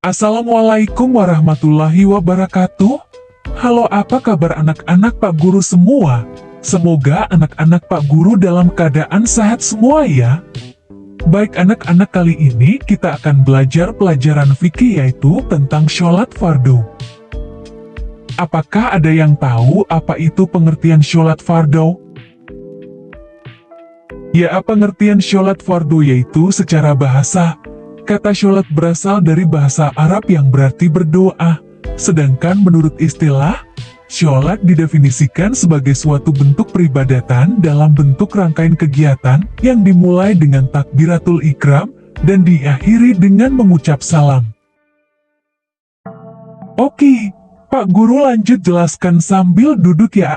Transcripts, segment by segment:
Assalamualaikum warahmatullahi wabarakatuh. Halo, apa kabar anak-anak Pak Guru semua? Semoga anak-anak Pak Guru dalam keadaan sehat semua ya. Baik anak-anak, kali ini kita akan belajar pelajaran fikih yaitu tentang sholat fardu. Apakah ada yang tahu apa itu pengertian sholat fardu? Ya, pengertian sholat fardu yaitu secara bahasa, kata sholat berasal dari bahasa Arab yang berarti berdoa. Sedangkan menurut istilah, sholat didefinisikan sebagai suatu bentuk peribadatan dalam bentuk rangkaian kegiatan yang dimulai dengan takbiratul ihram dan diakhiri dengan mengucap salam. Oke, Pak Guru lanjut jelaskan sambil duduk ya.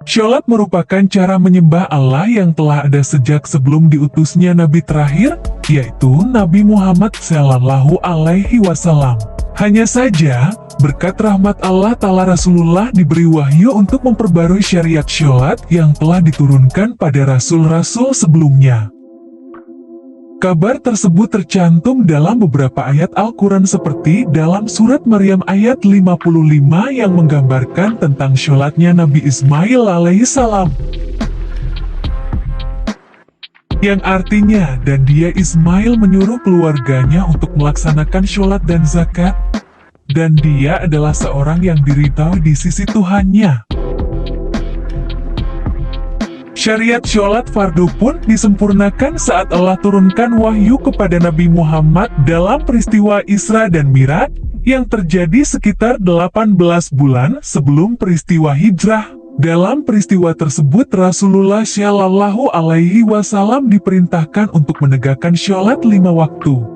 Sholat merupakan cara menyembah Allah yang telah ada sejak sebelum diutusnya Nabi terakhir, yaitu Nabi Muhammad Shallallahu Alaihi Wasallam. Hanya saja, berkat rahmat Allah Ta'ala Rasulullah diberi wahyu untuk memperbarui syariat sholat yang telah diturunkan pada rasul-rasul sebelumnya. Kabar tersebut tercantum dalam beberapa ayat Al-Quran seperti dalam surat Maryam ayat 55 yang menggambarkan tentang sholatnya Nabi Ismail alaihissalam. Yang artinya, dan dia Ismail menyuruh keluarganya untuk melaksanakan sholat dan zakat, dan dia adalah seorang yang diridhoi di sisi Tuhannya. Syariat sholat fardu pun disempurnakan saat Allah turunkan wahyu kepada Nabi Muhammad dalam peristiwa Isra dan Mi'raj yang terjadi sekitar 18 bulan sebelum peristiwa hijrah. Dalam peristiwa tersebut, Rasulullah Shallallahu Alaihi Wasallam diperintahkan untuk menegakkan sholat 5 waktu.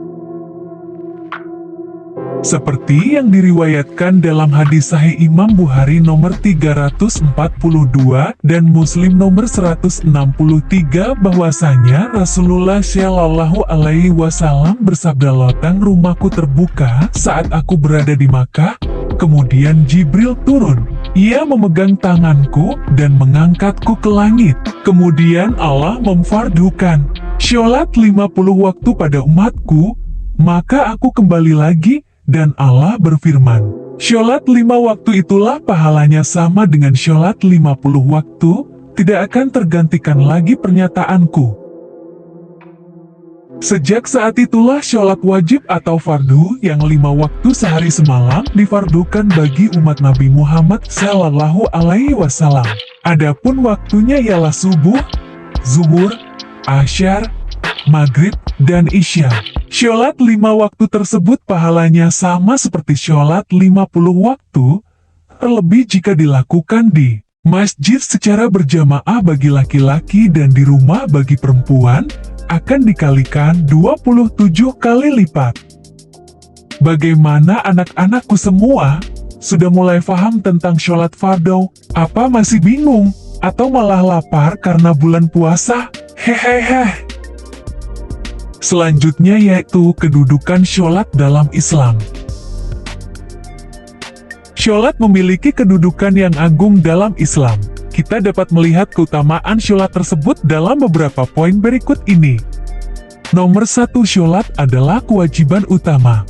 Seperti yang diriwayatkan dalam hadis Sahih Imam Bukhari nomor 342 dan Muslim nomor 163 bahwasanya Rasulullah Shallallahu Alaihi Wasallam bersabda, "Lotang rumahku terbuka saat aku berada di Makkah, kemudian Jibril turun. Ia memegang tanganku dan mengangkatku ke langit. Kemudian Allah memfardukan sholat 50 waktu pada umatku, maka aku kembali lagi dan Allah berfirman, sholat 5 waktu itulah pahalanya sama dengan sholat 50 waktu, tidak akan tergantikan lagi pernyataanku." Sejak saat itulah sholat wajib atau fardu yang 5 waktu sehari semalam difardukan bagi umat Nabi Muhammad Shallallahu Alaihi Wasallam. Adapun waktunya ialah subuh, zuhur, asyar, maghrib, dan isya. Sholat 5 waktu tersebut pahalanya sama seperti sholat 50 waktu, terlebih jika dilakukan di masjid secara berjamaah bagi laki-laki dan di rumah bagi perempuan, akan dikalikan 27 kali lipat. Bagaimana anak-anakku semua? Sudah mulai paham tentang sholat fardu? Apa masih bingung? Atau malah lapar karena bulan puasa? Hehehe. Selanjutnya yaitu kedudukan sholat dalam Islam. Sholat memiliki kedudukan yang agung dalam Islam. Kita dapat melihat keutamaan sholat tersebut dalam beberapa poin berikut ini. Nomor 1, sholat adalah kewajiban utama.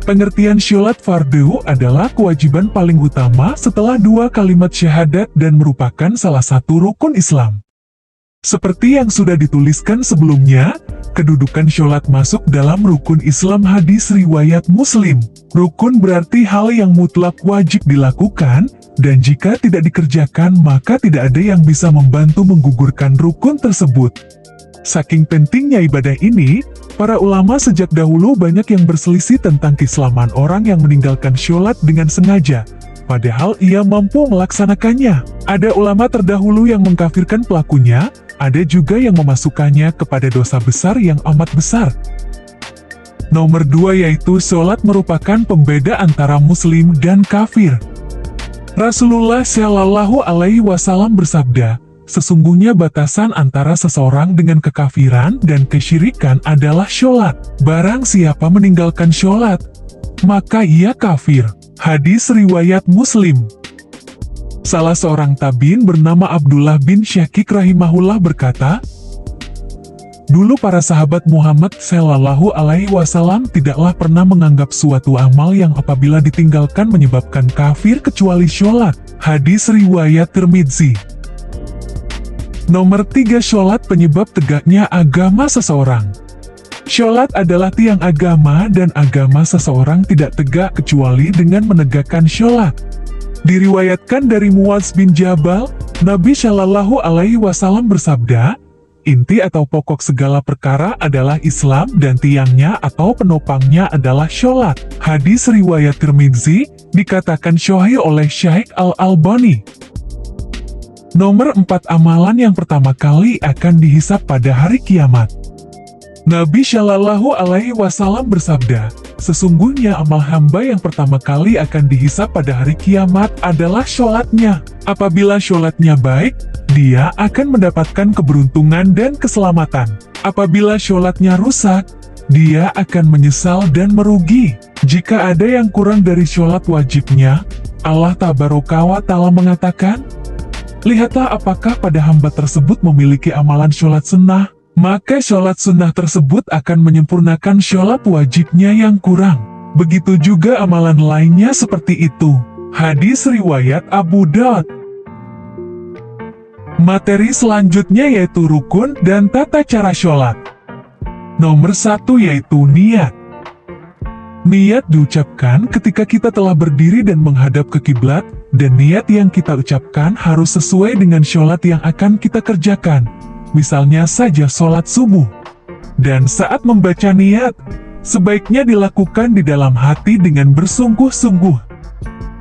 Pengertian sholat fardu adalah kewajiban paling utama setelah 2 kalimat syahadat dan merupakan salah satu rukun Islam. Seperti yang sudah dituliskan sebelumnya, kedudukan sholat masuk dalam rukun Islam hadis riwayat Muslim. Rukun berarti hal yang mutlak wajib dilakukan, dan jika tidak dikerjakan maka tidak ada yang bisa membantu menggugurkan rukun tersebut. Saking pentingnya ibadah ini, para ulama sejak dahulu banyak yang berselisih tentang keislaman orang yang meninggalkan sholat dengan sengaja, padahal ia mampu melaksanakannya. Ada ulama terdahulu yang mengkafirkan pelakunya, ada juga yang memasukkannya kepada dosa besar yang amat besar. Nomor 2 yaitu sholat merupakan pembeda antara muslim dan kafir. Rasulullah Shallallahu Alaihi Wasallam bersabda, sesungguhnya batasan antara seseorang dengan kekafiran dan kesyirikan adalah sholat. Barang siapa meninggalkan sholat, maka ia kafir. Hadis riwayat Muslim. Salah seorang tabi'in bernama Abdullah bin Syakik rahimahullah berkata, Dulu para sahabat Muhammad Shallallahu Alaihi Wasallam tidaklah pernah menganggap suatu amal yang apabila ditinggalkan menyebabkan kafir kecuali sholat. Hadis riwayat Tirmidzi. Nomor 3. Sholat penyebab tegaknya agama seseorang. Sholat adalah tiang agama dan agama seseorang tidak tegak kecuali dengan menegakkan sholat. Diriwayatkan dari Muadz bin Jabal, Nabi Shallallahu Alaihi Wasallam bersabda, inti atau pokok segala perkara adalah Islam dan tiangnya atau penopangnya adalah sholat. Hadis riwayat Tirmidzi, dikatakan sahih oleh Syekh Al-Albani. Nomor 4. Amalan yang pertama kali akan dihisab pada hari kiamat. Nabi Shallallahu Alaihi Wasallam bersabda, sesungguhnya amal hamba yang pertama kali akan dihisab pada hari kiamat adalah sholatnya. Apabila sholatnya baik, dia akan mendapatkan keberuntungan dan keselamatan. Apabila sholatnya rusak, dia akan menyesal dan merugi. Jika ada yang kurang dari sholat wajibnya, Allah Tabaraka wa Ta'ala mengatakan, lihatlah apakah pada hamba tersebut memiliki amalan sholat sunnah, maka sholat sunnah tersebut akan menyempurnakan sholat wajibnya yang kurang. Begitu juga amalan lainnya seperti itu. Hadis riwayat Abu Daud. Materi selanjutnya yaitu rukun dan tata cara sholat. Nomor 1 yaitu niat. Niat diucapkan ketika kita telah berdiri dan menghadap ke kiblat, dan niat yang kita ucapkan harus sesuai dengan sholat yang akan kita kerjakan. Misalnya saja sholat subuh. Dan saat membaca niat, sebaiknya dilakukan di dalam hati dengan bersungguh-sungguh.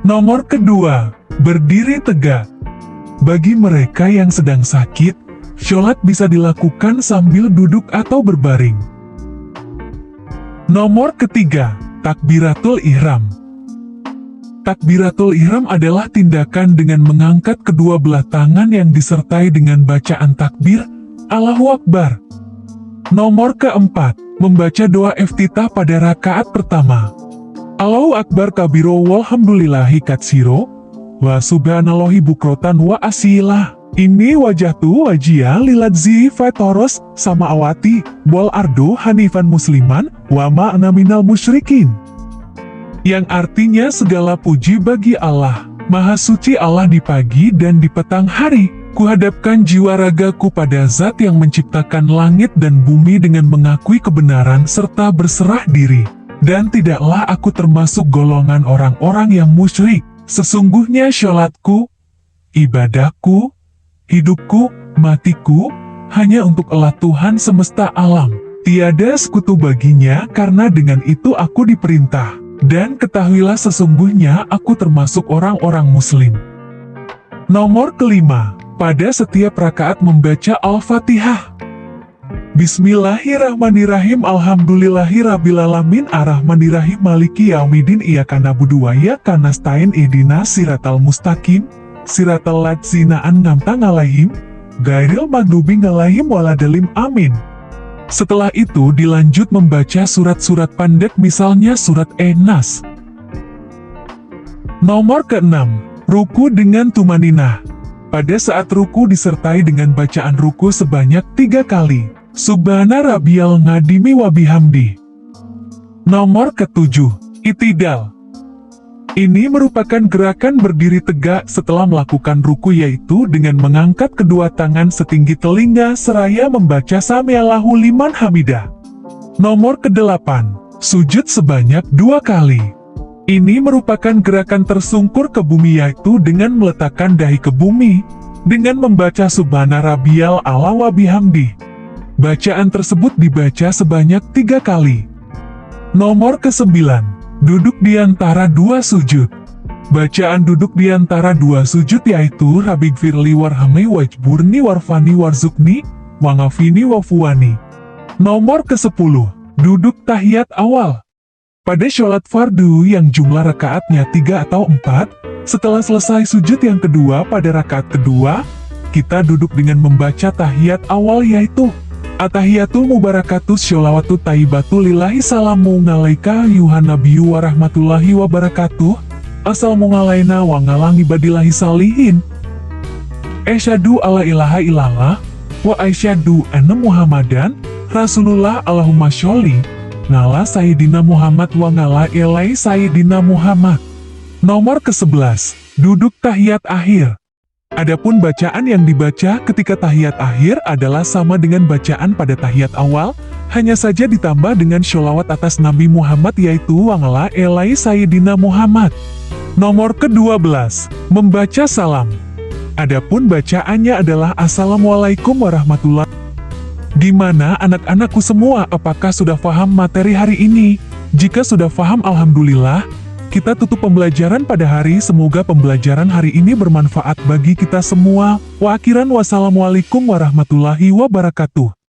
Nomor kedua, berdiri tegak. Bagi mereka yang sedang sakit, sholat bisa dilakukan sambil duduk atau berbaring. Nomor ketiga, takbiratul ihram. Takbiratul ihram adalah tindakan dengan mengangkat kedua belah tangan yang disertai dengan bacaan takbir, Allahu Akbar. Nomor keempat, membaca doa iftitah pada rakaat pertama. Allahu Akbar kabiro walhamdulillahi katsiro, wa subhanallahi bukrotan wa asilah. Ini wajahtu wajia liladzi fatoros sama awati, wal ardo hanifan musliman, wa ma'na minal musyrikin. Yang artinya segala puji bagi Allah, Maha Suci Allah di pagi dan di petang hari. Kuhadapkan jiwa ragaku pada Zat yang menciptakan langit dan bumi dengan mengakui kebenaran serta berserah diri. Dan tidaklah aku termasuk golongan orang-orang yang musyrik. Sesungguhnya syolatku, ibadahku, hidupku, matiku, hanya untuk Allah Tuhan semesta alam. Tiada sekutu baginya karena dengan itu aku diperintah. Dan ketahuilah sesungguhnya aku termasuk orang-orang muslim. Nomor kelima, pada setiap rakaat membaca Al-Fatihah. Bismillahirrahmanirrahim. Alhamdulillahirrabbilalamin. Ar-Rahmanirrahim. Maliki yaumidin. Iyyaka na'budu wa iyyaka nasta'in. Ihdinas siratal mustaqim. Siratal ladzina an'amta 'alaihim ghairil maghdubi 'alaihim waladhdallin. Amin. Setelah itu dilanjut membaca surat-surat pendek misalnya surat An-Nas. Nomor keenam, ruku dengan tumaninah. Pada saat ruku disertai dengan bacaan ruku sebanyak 3 kali. Subhana rabbiyal ngadimi wa bihamdi. Nomor ketujuh, itidal. Ini merupakan gerakan berdiri tegak setelah melakukan ruku yaitu dengan mengangkat kedua tangan setinggi telinga seraya membaca Samiallahu liman hamidah. Nomor kedelapan, sujud sebanyak 2 kali. Ini merupakan gerakan tersungkur ke bumi yaitu dengan meletakkan dahi ke bumi, dengan membaca Subhana rabbiyal a'la wa bihamdi. Bacaan tersebut dibaca sebanyak 3 kali. Nomor ke-9, duduk di antara 2 sujud. Bacaan duduk di antara 2 sujud yaitu Rabbighfirli warhamni wajburni warfani warzukni, wangafini wafuwani. Nomor ke-10, duduk tahiyat awal. Pada sholat fardu yang jumlah rakaatnya 3 atau 4, setelah selesai sujud yang kedua pada rakaat kedua, kita duduk dengan membaca tahiyat awal yaitu At-tahiyatul mubarakatus sholawatu taibatu lillahi salamu ngalaika yuhan nabiyyu warahmatullahi wabarakatuh. Assalamu ngalaina wa ngalang ibadillahi salihin. Asyhadu alla ilaha illallah wa asyhadu anna Muhammadan Rasulullah Allahumma sholli ngala Sayyidina Muhammad wa ngala elai Sayyidina Muhammad. Nomor ke-11, duduk tahiyat akhir. Adapun bacaan yang dibaca ketika tahiyat akhir adalah sama dengan bacaan pada tahiyat awal, hanya saja ditambah dengan sholawat atas Nabi Muhammad yaitu wa ngala elai Sayyidina Muhammad. Nomor ke-12, membaca salam. Adapun bacaannya adalah Assalamualaikum warahmatullahi wabarakatuh. Gimana anak-anakku semua, apakah sudah paham materi hari ini? Jika sudah paham, alhamdulillah. Kita tutup pembelajaran pada hari. Semoga pembelajaran hari ini bermanfaat bagi kita semua. Wa akhiran wassalamualaikum warahmatullahi wabarakatuh.